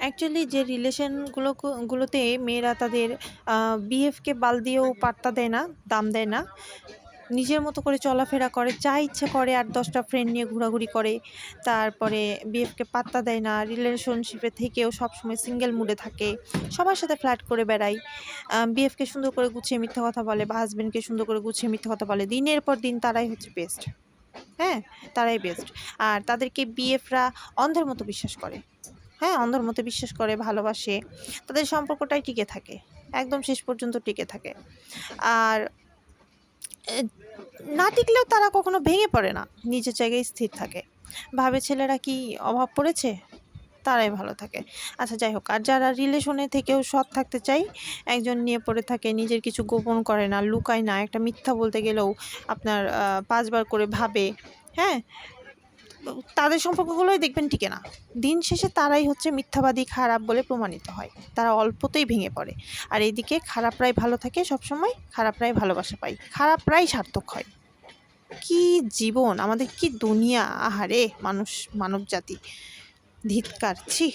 Actually যে গুলোতে মেয়েরা তাদের বিহেভকে বাল দিয়েও পাত্তা দেয় না, দাম দেয় না। নিজের মতো করে চলাফেরা করে, যা ইচ্ছে করে, ৮-১০টা ফ্রেন্ড নিয়ে ঘোরাঘুরি করে। তারপরে বিএফকে পাত্তা দেয় না। রিলেশনশিপে থেকেও সবসময় সিঙ্গেল মুডে থাকে। সবার সাথে ফ্লার্ট করে বেড়ায়। বিএফকে সুন্দর করে গুছিয়ে মিথ্যা কথা বলে বা হাসব্যান্ডকে সুন্দর করে গুছিয়ে মিথ্যা কথা বলে। দিনের পর দিন তারাই হচ্ছে বেস্ট। হ্যাঁ? তারাই বেস্ট। আর তাদেরকে বিএফরা অন্ধের মতো বিশ্বাস করে। হ্যাঁ, অন্ধের মতো বিশ্বাস করে, ভালোবাসে। তাদের সম্পর্কটাই টিকে থাকে। একদম শেষ পর্যন্ত টিকে থাকে। আর এ না টিকলেও তারা কখনো ভেঙে পড়ে না। নিজের জায়গায় স্থির থাকে। ভাবে ছেলেরা কি অভাব পড়েছে? তারাই ভালো থাকে। আচ্ছা যাই হোক, আর যারা রিলেশনে থেকেও সৎ থাকতে চায়, একজন নিয়ে পড়ে থাকে, নিজের কিছু গোপন করে না, লুকায় না, একটা মিথ্যা বলতে গেলেও আপনার ৫ বার করে ভাবে, হ্যাঁ? তাদের সম্পর্কগুলোই দেখবেন টিকে না। দিন শেষে তারাই হচ্ছে মিথ্যাবাদী, খারাপ বলে প্রমাণিত হয়। তারা অল্পতেই ভেঙে পড়ে। আর এইদিকে খারাপরাই ভালো থাকে সবসময়, খারাপরাই ভালোবাসা পায়, খারাপরাই সার্থক হয়। কি জীবন! আমাদের কি দুনিয়া! আহারে! মানবজাতি। ধিক্কার! ছি!